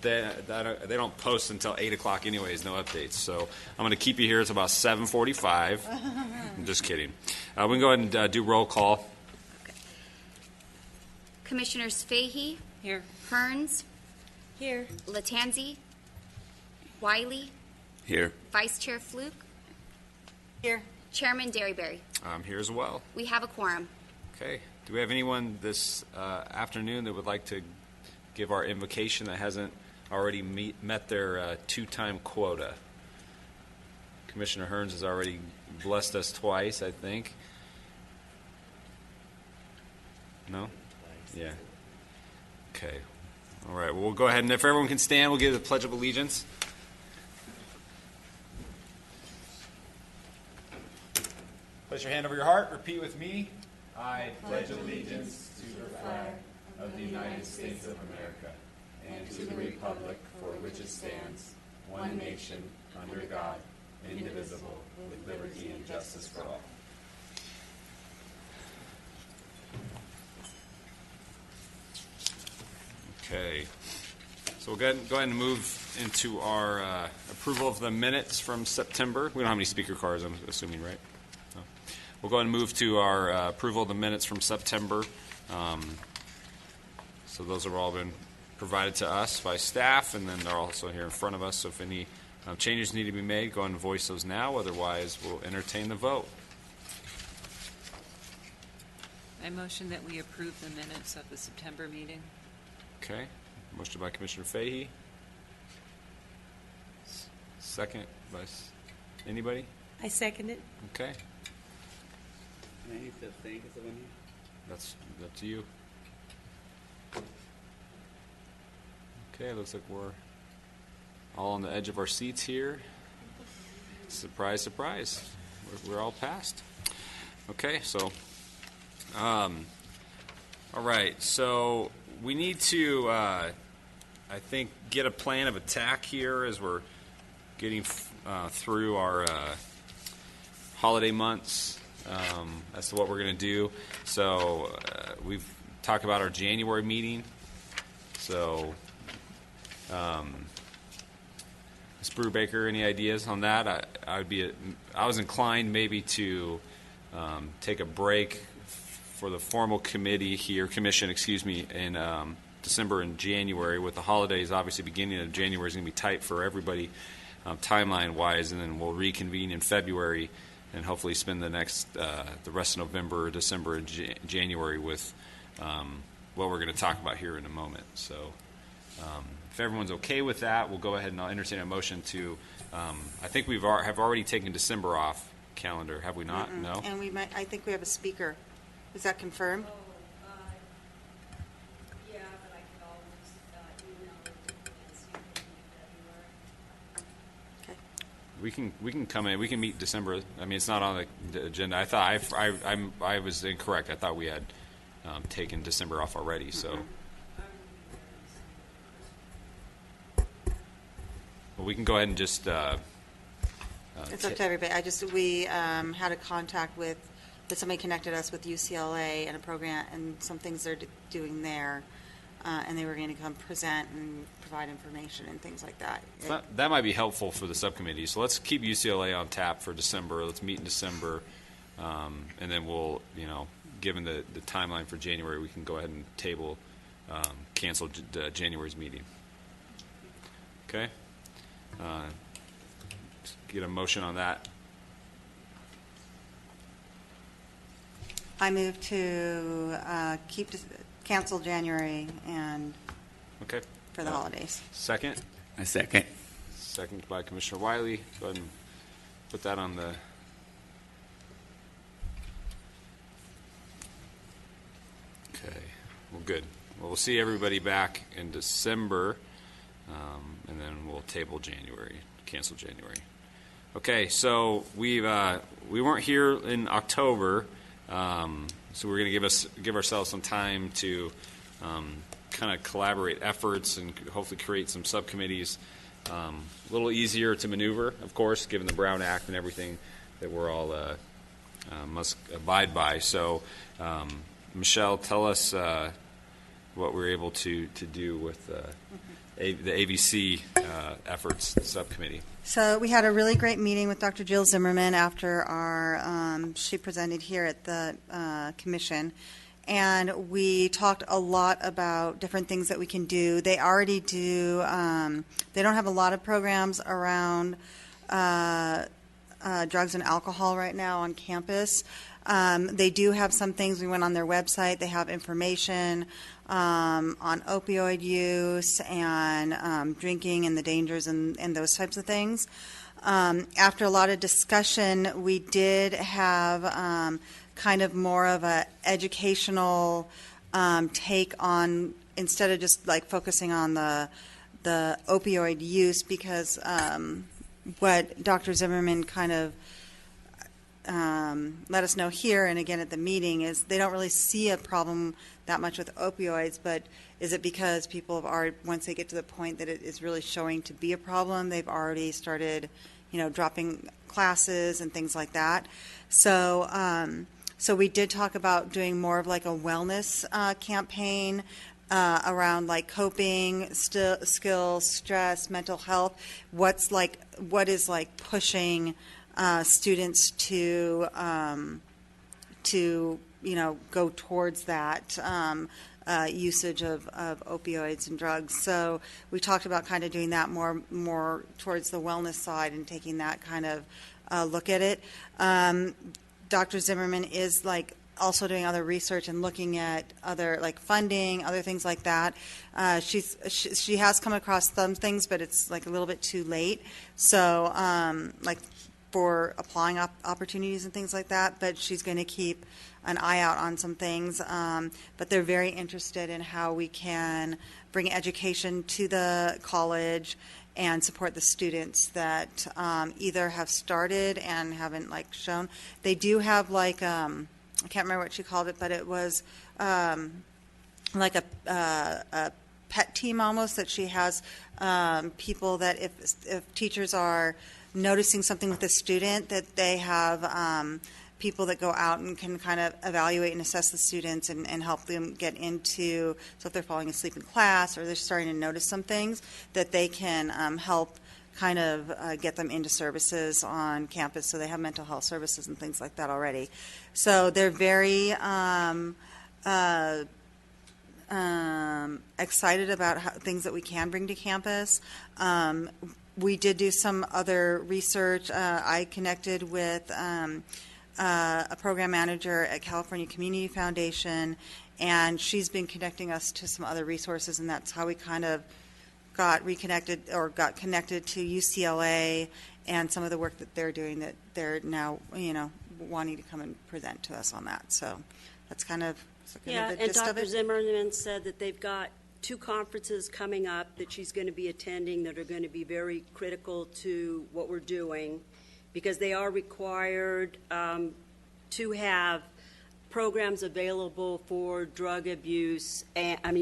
but they don't post until 8 o'clock anyways, no updates. So I'm going to keep you here. It's about 7:45. I'm just kidding. We can go ahead and do roll call. Okay. Commissioners Fahey, Here. Hearns, Here. Latanzi, Wiley, Here. Vice Chair Fluke, Here. Chairman Derryberry. I'm here as well. We have a quorum. Okay. Do we have anyone this afternoon that would like to give our invocation that hasn't already met their two-time quota? Commissioner Hearns has already blessed us twice, I think. No? Yeah. Okay. All right. Well, we'll go ahead, and if everyone can stand, we'll give the Pledge of Allegiance. Place your hand over your heart. Repeat with me. I pledge allegiance to the flag of the United States of America and to the republic for which it stands, one nation, under God, indivisible, with liberty and justice for all. Okay. So we'll go ahead and move into our approval of the minutes from September. We don't have any speaker cards, I'm assuming, right? No. We'll go ahead and move to our approval of the minutes from September. So those have all been provided to us by staff, and then they're also here in front of us. So if any changes need to be made, go ahead and voice those now. Otherwise, we'll entertain the vote. I motion that we approve the minutes of the September meeting. Okay. Motion by Commissioner Fahey. Second by anybody? I second it. Okay. Can I use the thing as the one here? That's up to you. Okay, looks like we're all on the edge of our seats here. Surprise, surprise. We're all passed. Okay, so, all right, so we need to, I think, get a plan of attack here as we're getting through our holiday months as to what we're going to do. So we've talked about our January meeting. So, Ms. Brubaker, any ideas on that? I was inclined maybe to take a break for the formal commission, in December and January. With the holidays, obviously beginning of January is going to be tight for everybody timeline-wise, and then we'll reconvene in February and hopefully spend the rest of November, December, and January with what we're going to talk about here in a moment. So if everyone's okay with that, we'll go ahead and I'll entertain a motion to, I think have already taken December off calendar, have we not? No? And I think we have a speaker. Is that confirmed? Yeah, but I could always email it and see if we can February. Okay. We can come in. We can meet December. I mean, it's not on the agenda. I thought I was incorrect. I thought we had taken December off already. So, well, we can go ahead and just. It's up to everybody. We had a contact with somebody connected us with UCLA and a program and some things they're doing there, and they were going to come present and provide information and things like that. That might be helpful for the subcommittee. So let's keep UCLA on tap for December. Let's meet in December, and then we'll, given the timeline for January, we can go ahead and cancel January's meeting. Okay. Get a motion on that. I move to cancel January and Okay. for the holidays. Second. I second. Second by Commissioner Wiley. Go ahead and put that on the. Okay. Well, good. Well, we'll see everybody back in December, and then we'll table January, cancel January. Okay. So we weren't here in October, so we're going to give ourselves some time to kind of collaborate efforts and hopefully create some subcommittees. A little easier to maneuver, of course, given the Brown Act and everything that we're all must abide by. So, Michelle, tell us what we're able to do with the AVC efforts subcommittee. So we had a really great meeting with Dr. Jill Zimmerman after she presented here at the commission. And we talked a lot about different things that we can do. They already do, they don't have a lot of programs around drugs and alcohol right now on campus. They do have some things. We went on their website. They have information on opioid use and drinking and the dangers and those types of things. After a lot of discussion, we did have kind of more of a educational take on, instead of just like focusing on the opioid use, because what Dr. Zimmerman kind of let us know here and again at the meeting is they don't really see a problem that much with opioids, but is it because people have already, once they get to the point that it is really showing to be a problem, they've already started, dropping classes and things like that. So we did talk about doing more of like a wellness campaign around like coping skills, stress, mental health. What is like pushing students to go towards that usage of opioids and drugs. So we talked about kind of doing that more towards the wellness side and taking that kind of look at it. Dr. Zimmerman is like also doing other research and looking at other like funding, other things like that. She has come across some things, but it's like a little bit too late. So like for applying opportunities and things like that, but she's going to keep an eye out on some things. But they're very interested in how we can bring education to the college and support the students that either have started and haven't like shown. They do have like I can't remember what she called it, but it was like a pet team almost, that she has people that if teachers are noticing something with a student, that they have people that go out and can kind of evaluate and assess the students and help them get into, so if they're falling asleep in class or they're starting to notice some things, that they can help kind of get them into services on campus. So they have mental health services and things like that already. So they're very excited about things that we can bring to campus. We did do some other research. I connected with a program manager at California Community Foundation, and she's been connecting us to some other resources, and that's how we kind of got reconnected or got connected to UCLA and some of the work that they're doing, that they're now, wanting to come and present to us on that. So that's kind of the Yeah, and gist of Dr. it. Zimmerman said that they've got 2 conferences coming up that she's going to be attending that are going to be very critical to what we're doing, because they are required to have programs available for drug abuse,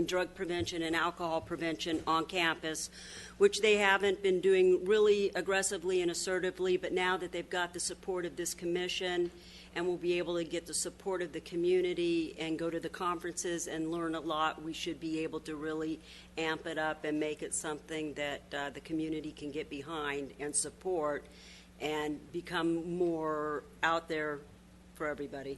drug prevention and alcohol prevention on campus, which they haven't been doing really aggressively and assertively, but now that they've got the support of this commission and will be able to get the support of the community and go to the conferences and learn a lot, we should be able to really amp it up and make it something that the community can get behind and support and become more out there for everybody.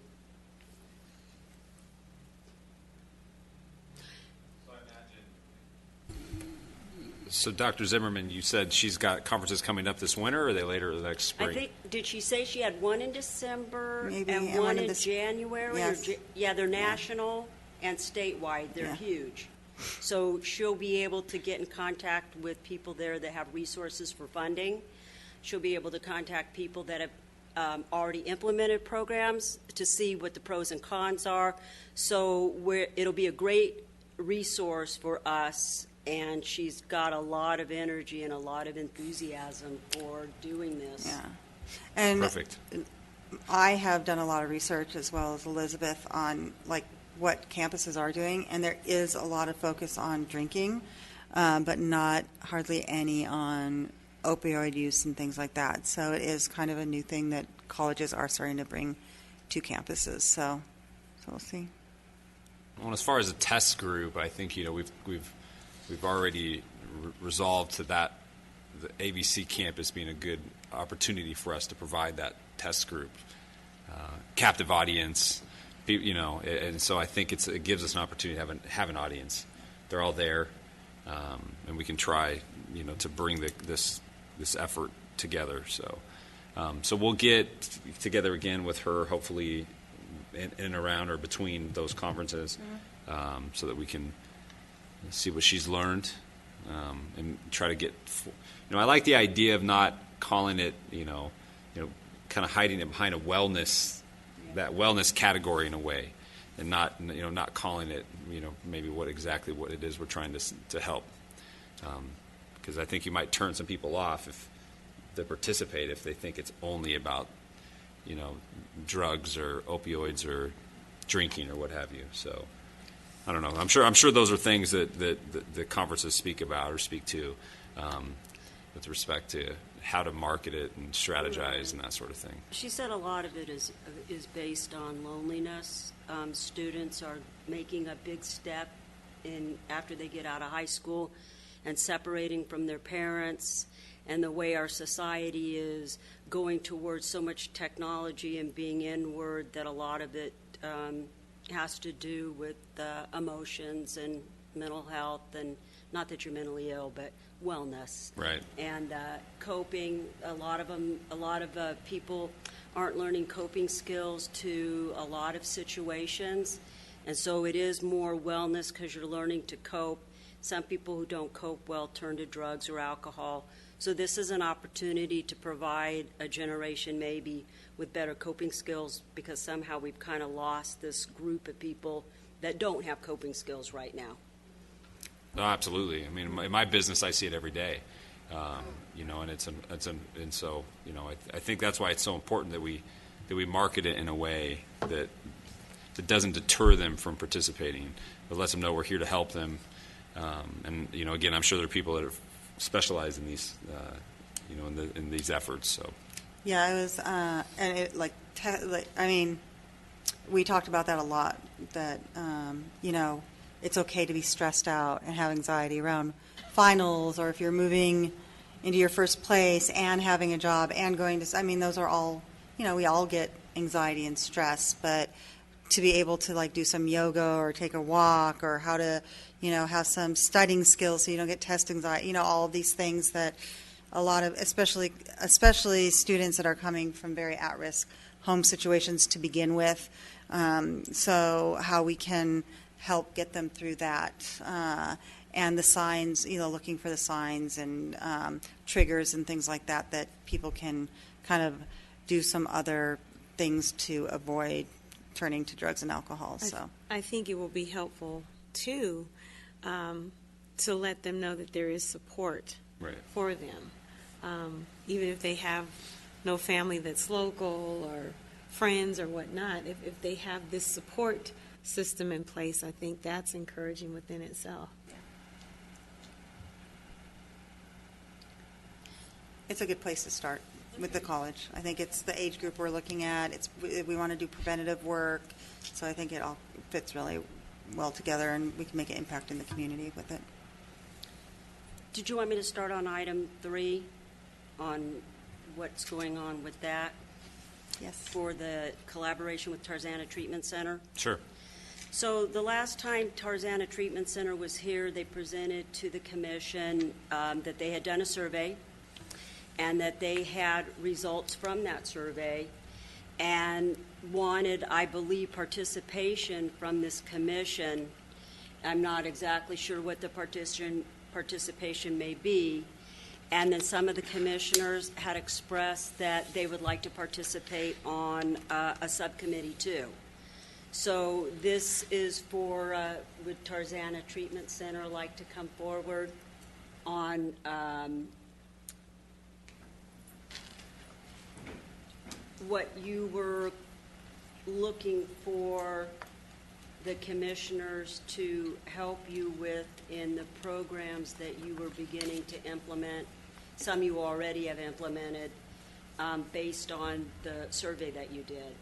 So Dr. Zimmerman, you said she's got conferences coming up this winter, or are they later next spring? I think, did she say she had one in December Maybe, and and one one in in January? Yes. Yeah, they're national and statewide. They're Yeah. huge. So she'll be able to get in contact with people there that have resources for funding. She'll be able to contact people that have already implemented programs to see what the pros and cons are. So it'll be a great resource for us, and she's got a lot of energy and a lot of enthusiasm for doing this. Yeah. And Perfect. I have done a lot of research, as well as Elizabeth, on like what campuses are doing, and there is a lot of focus on drinking, but not hardly any on opioid use and things like that. So it is kind of a new thing that colleges are starting to bring to campuses. So we'll see. Well, as far as a test group, I think we've already resolved to that, the ABC campus being a good opportunity for us to provide that test group, captive audience, and so I think it gives us an opportunity to have an audience. They're all there, and we can try, to bring this effort together. So we'll get together again with her, hopefully, in and around or between those conferences, so that we can see what she's learned, and try to get. I like the idea of not calling it, kind of hiding it behind a wellness, that wellness category in a way, and not calling it, maybe what it is we're trying to help. Because I think you might turn some people off if they participate if they think it's only about, drugs or opioids or drinking or what have you. So I don't know. I'm sure those are things that the conferences speak about or speak to, with respect to how to market it and strategize and that sort of thing. She said a lot of it is based on loneliness. Students are making a big step after they get out of high school and separating from their parents, and the way our society is going towards so much technology and being inward, that a lot of it has to do with emotions and mental health, and not that you're mentally ill, but wellness. Right. And coping. A lot of people aren't learning coping skills to a lot of situations, and so it is more wellness because you're learning to cope. Some people who don't cope well turn to drugs or alcohol. So this is an opportunity to provide a generation maybe with better coping skills, because somehow we've kind of lost this group of people that don't have coping skills right now. No, absolutely. I mean, in my business, I see it every day, and so I think that's why it's so important that we market it in a way that doesn't deter them from participating, but lets them know we're here to help them. And again, I'm sure there are people that are specialized in these, in these efforts. So. Yeah, I was, and it we talked about that a lot. That it's okay to be stressed out and have anxiety around finals, or if you're moving into your first place and having a job and going to. Those are all, we all get anxiety and stress, but to be able to do some yoga or take a walk, or how to, have some studying skills so you don't get test anxiety, all of these things that a lot of, especially students that are coming from very at-risk home situations to begin with. So how we can help get them through that, and the signs, looking for the signs and triggers and things like that, that people can kind of do some other things to avoid turning to drugs and alcohol. So I think it will be helpful too, to let them know that there is support for them, even if they have no family that's local or friends or whatnot. If they have this support system in place, I think that's encouraging within itself. it's a good place to start with the college. I think it's the age group we're looking at. We want to do preventative work, so I think it all fits really well together, and we can make an impact in the community with it. Did you want me to start on item 3, on what's going on with that? Yes. For the collaboration with Tarzana Treatment Center? Sure. So the last time Tarzana Treatment Center was here, they presented to the commission that they had done a survey and that they had results from that survey and wanted, I believe, participation from this commission. I'm not exactly sure what the participation may be. And then some of the commissioners had expressed that they would like to participate on a subcommittee too. So this is for, would Tarzana Treatment Center like to come forward on what you were looking for the commissioners to help you with in the programs that you were beginning to implement? Some you already have implemented based on the survey that you did.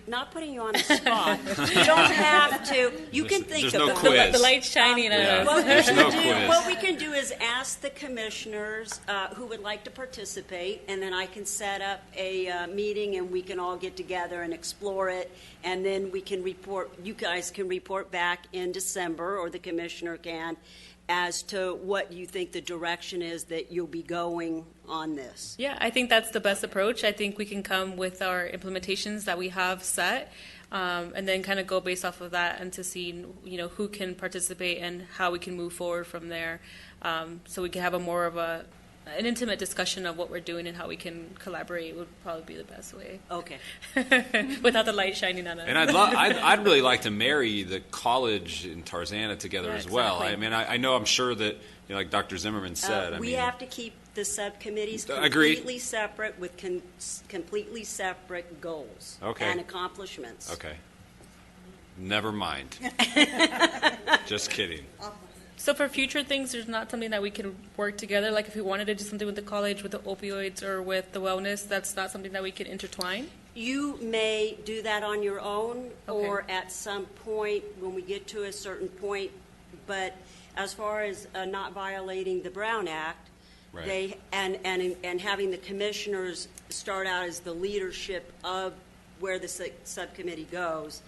Not putting you on the spot. You don't have to. You can think There's no about it. quiz. The light's shining on Yeah. us. There's no quiz. What we can do is ask the commissioners who would like to participate, and then I can set up a meeting, and we can all get together and explore it, and then we can report. You guys can report back in December, or the commissioner can, as to what you think the direction is that you'll be going on this. Yeah, I think that's the best approach. I think we can come with our implementations that we have set, and then kind of go based off of that and to see, who can participate and how we can move forward from there. So we can have more of an intimate discussion of what we're doing and how we can collaborate would probably be the best way. Okay. Without the light shining on us. And I'd really like to marry the college and Tarzana together Yeah, as well. exactly. I mean, I know I'm sure that, like Dr. Zimmerman said, We have to keep the subcommittees Agreed. completely separate with completely separate goals Okay. and accomplishments. Okay. Never mind. Just kidding. So for future things, there's not something that we can work together. Like if we wanted to do something with the college, with the opioids, or with the wellness, that's not something that we can intertwine. You may do that on your own or Okay. at some point when we get to a certain point, but as far as not violating the Brown Act, Right. they and having the commissioners start out as the leadership of where the subcommittee goes.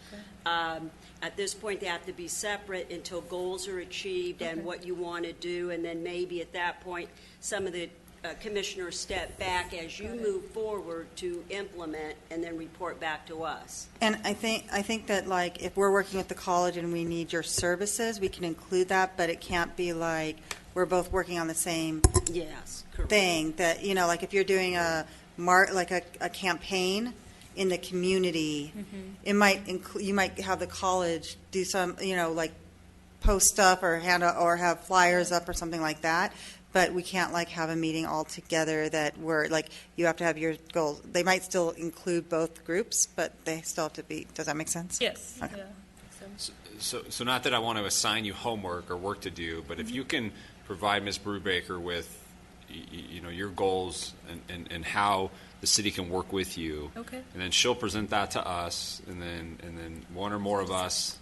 At this point, they have to be separate until goals are achieved and what you want to do, and then maybe at that point, some of the commissioners step back as you move forward to implement and then report back to us. And I think that, like, if we're working with the college and we need your services, we can include that, but it can't be like we're both working on the same Yes, correct. thing. That, like if you're doing a campaign in the community, it might you might have the college do some, like post stuff or have flyers up or something like that. But we can't have a meeting all together that we're you have to have your goals. They might still include both groups, but they still have to be. Does that make sense? Yes. Okay. Yeah. Makes sense. So not that I want to assign you homework or work to do, but if you can provide Ms. Brubaker with, your goals and how the city can work with you. Okay. And then she'll present that to us, and then one or more of us,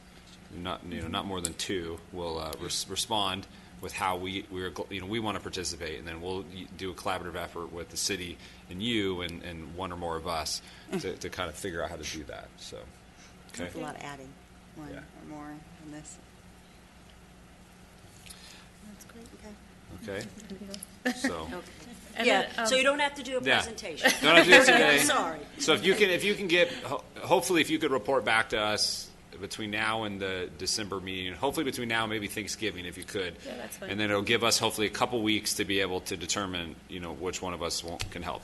not more than two, will respond with how we want to participate, and then we'll do a collaborative effort with the city and you and one or more of us to kind of figure out how to do that. So, okay. That's a lot of adding one Yeah. or more in this. That's great. Okay. Okay. So. And Yeah, then, so you don't have to do a Yeah. presentation. Don't have to do it today. Sorry. So if you can get, hopefully if you could report back to us between now and the December meeting, hopefully between now and maybe Thanksgiving if you could. Yeah, that's fine. And then it'll give us hopefully a couple weeks to be able to determine, which one of us can help.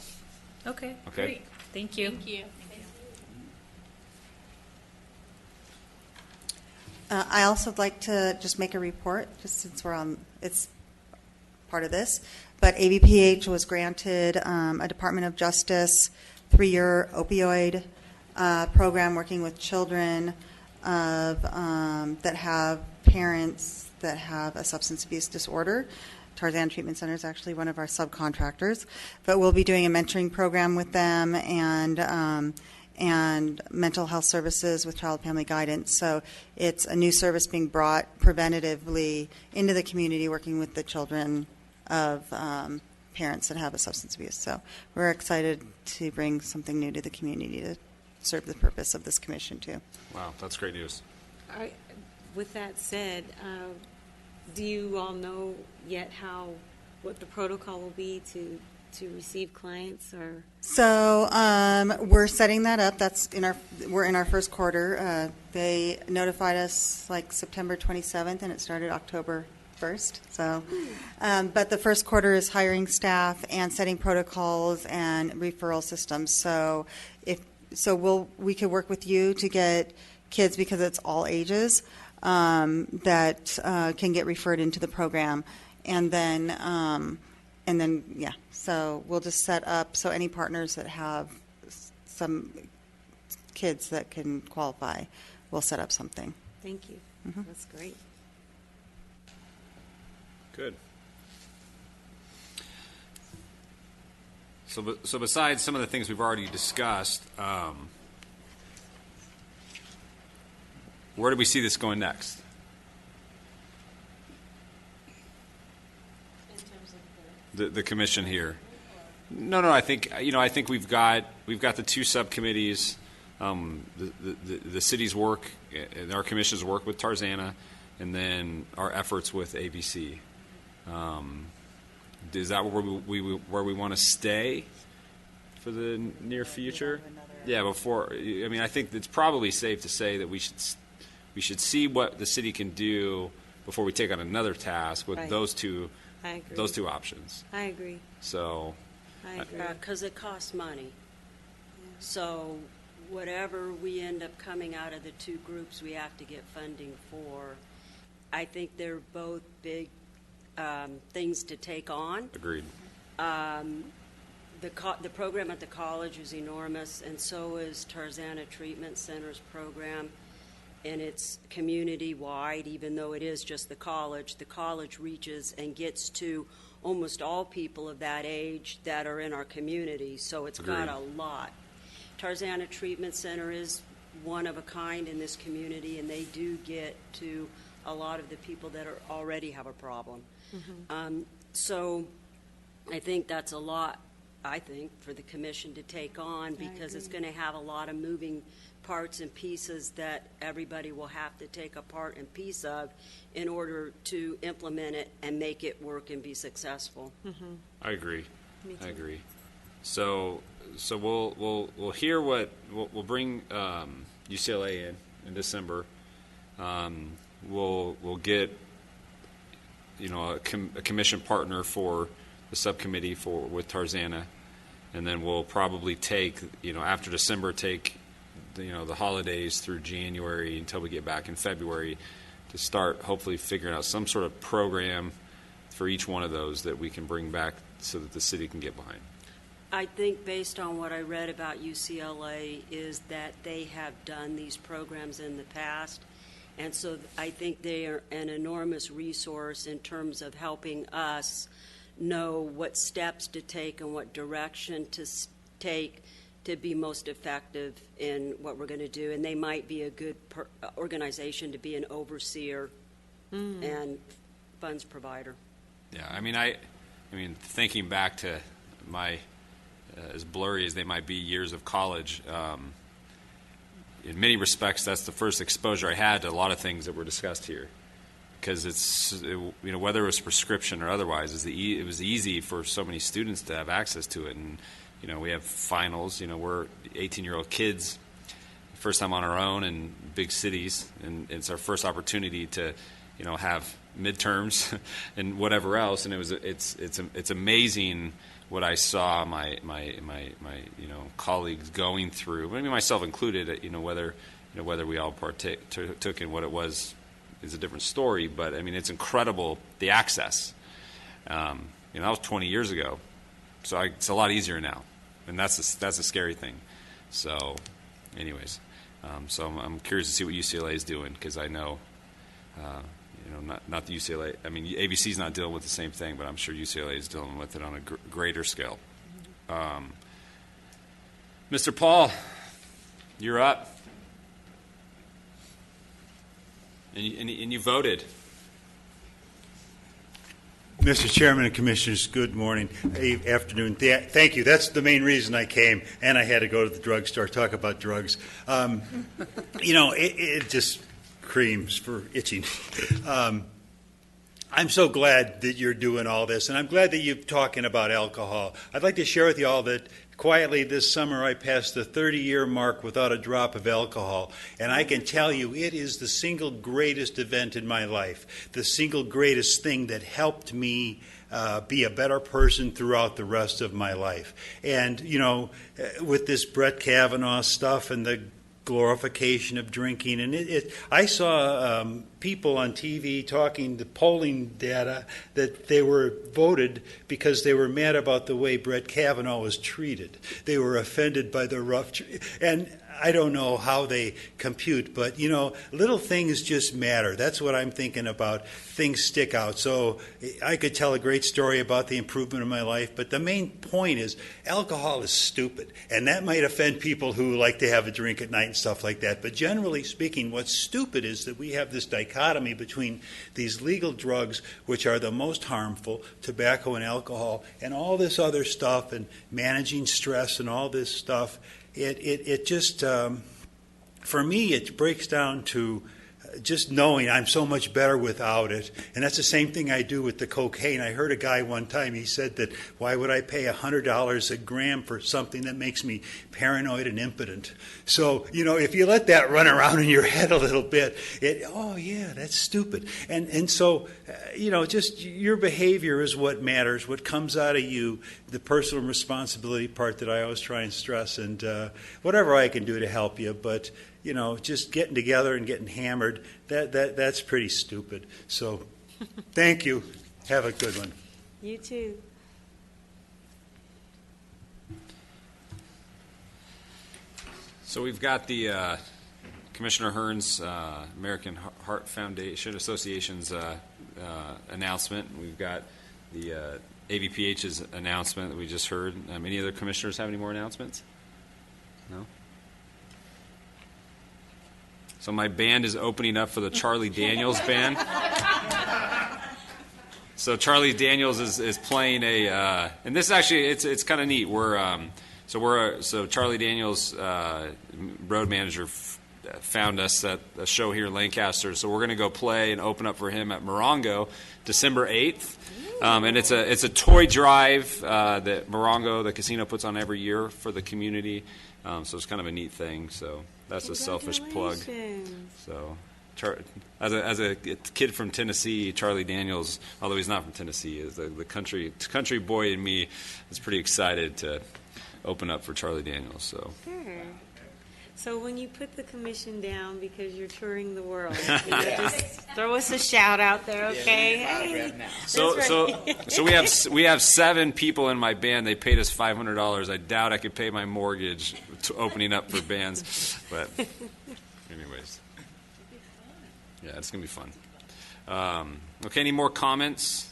Okay. Okay. Great. Thank you. Thank you. I also would like to just make a report, just since it's part of this. But ABPH was granted a Department of Justice 3-year opioid program working with children that have parents that have a substance abuse disorder. Tarzan Treatment Center is actually one of our subcontractors, but we'll be doing a mentoring program with them and mental health services with child family guidance. So it's a new service being brought preventatively into the community, working with the children of parents that have a substance abuse. So we're excited to bring something new to the community to serve the purpose of this commission too. Wow, that's great news. With that said, do you all know yet what the protocol will be to receive clients or? So we're setting that up. We're in our first quarter. They notified us September 27th, and it started October 1st. So, but the first quarter is hiring staff and setting protocols and referral systems. So we could work with you to get kids, because it's all ages, that can get referred into the program, and then yeah. So we'll just set up so any partners that have some kids that can qualify, we'll set up something. Thank you. That's great. Good. So besides some of the things we've already discussed, where do we see this going next? The commission here. No, I think we've got the two subcommittees, the city's work and our commission's work with Tarzana, and then our efforts with ABC. Is that where we want to stay for the near future? Yeah, I think it's probably safe to say that we should see what the city can do before we take on another task with Right. those two options. I agree. So, I agree. Because it costs money. So whatever we end up coming out of the two groups we have to get funding for, I think they're both big things to take on. agreed. The program at the college is enormous, and so is Tarzana Treatment Center's program, and it's community-wide, even though it is just the college. The college reaches and gets to almost all people of that age that are in our community, so it's got a lot. Tarzana Treatment Center is one of a kind in this community, and they do get to a lot of the people that already have a problem. So I think that's a lot, for the commission to take on, because it's going to have a lot of moving parts and pieces that everybody will have to take a part and piece of in order to implement it and make it work and be successful. I agree. Me too. I agree. So we'll hear what we'll bring UCLA in December. We'll get a commission partner for the subcommittee with Tarzana, and then we'll probably take after December the holidays through January until we get back in February to start hopefully figuring out some sort of program for each one of those that we can bring back so that the city can get behind. I think based on what I read about UCLA is that they have done these programs in the past, and so I think they are an enormous resource in terms of helping us know what steps to take and what direction to take to be most effective in what we're going to do. And they might be a good organization to be an overseer and funds provider. Yeah, I mean, thinking back to my as blurry as they might be years of college, in many respects, that's the first exposure I had to a lot of things that were discussed here. Because whether it was prescription or otherwise, it was easy for so many students to have access to it. And we have finals. We're 18-year-old kids, first time on our own in big cities, and it's our first opportunity to, have midterms and whatever else. And it's amazing what I saw my colleagues going through. I mean, myself included. Whether we all took in what it was is a different story. But I mean, it's incredible the access. That was 20 years ago, so it's a lot easier now, and that's a scary thing. So, anyways, so I'm curious to see what UCLA is doing, because I know, not the UCLA. I mean, ABC's not dealing with the same thing, but I'm sure UCLA is dealing with it on a greater scale. Mr. Paul, you're up. And you voted. Mr. Chairman and Commissioners, good morning, afternoon. Thank you. That's the main reason I came, and I had to go to the drugstore, talk about drugs. It just creams for itching. I'm so glad that you're doing all this, and I'm glad that you're talking about alcohol. I'd like to share with you all that quietly this summer I passed the 30-year mark without a drop of alcohol, and I can tell you it is the single greatest event in my life, the single greatest thing that helped me be a better person throughout the rest of my life. And, with this Brett Kavanaugh stuff and the glorification of drinking, and I saw people on TV talking, the polling data, that they were voted because they were mad about the way Brett Kavanaugh was treated. They were offended by the rough and I don't know how they compute, but, little things just matter. That's what I'm thinking about. Things stick out. So I could tell a great story about the improvement of my life, but the main point is alcohol is stupid. And that might offend people who like to have a drink at night and stuff like that. But generally speaking, what's stupid is that we have this dichotomy between these legal drugs, which are the most harmful, tobacco and alcohol, and all this other stuff, and managing stress and all this stuff. It just, for me, it breaks down to just knowing I'm so much better without it. And that's the same thing I do with the cocaine. I heard a guy one time, he said that, why would I pay $100 a gram for something that makes me paranoid and impotent? So, if you let that run around in your head a little bit, oh yeah, that's stupid. And so, just your behavior is what matters, what comes out of you, the personal responsibility part that I always try and stress, and whatever I can do to help you, but just getting together and getting hammered, that's pretty stupid. So thank you. Have a good one. You too. So we've got the Commissioner Hearn's American Heart Foundation Association's announcement. We've got the AVPH's announcement that we just heard. Any other commissioners have any more announcements? No? So my band is opening up for the Charlie Daniels Band. So Charlie Daniels is playing and this actually it's kind of neat. So Charlie Daniels, road manager, found us at a show here in Lancaster. So we're going to go play and open up for him at Morongo, December 8th. And it's a toy drive that Morongo, the casino, puts on every year for the community. So it's kind of a neat thing. So that's a selfish plug. So, as a kid from Tennessee, Charlie Daniels, although he's not from Tennessee, is the country boy in me is pretty excited to open up for Charlie Daniels. So. Sure. So when you put the commission down because you're touring the world, just throw us a shout out there, okay? Hey. So we have 7 people in my band. They paid us $500. I doubt I could pay my mortgage opening up for bands, but anyways, yeah, it's gonna be fun. Okay, any more comments,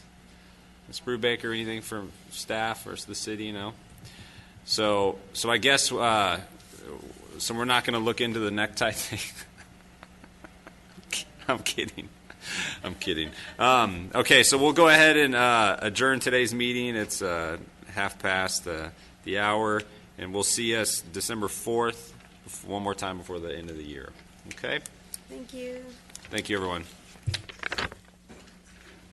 Ms. Brubaker? Anything from staff or the city? No. So I guess. So we're not going to look into the necktie thing. I'm kidding. Okay, so we'll go ahead and adjourn today's meeting. It's 1:30 the hour, and we'll see us December 4th one more time before the end of the year. Okay? Thank you. Thank you, everyone.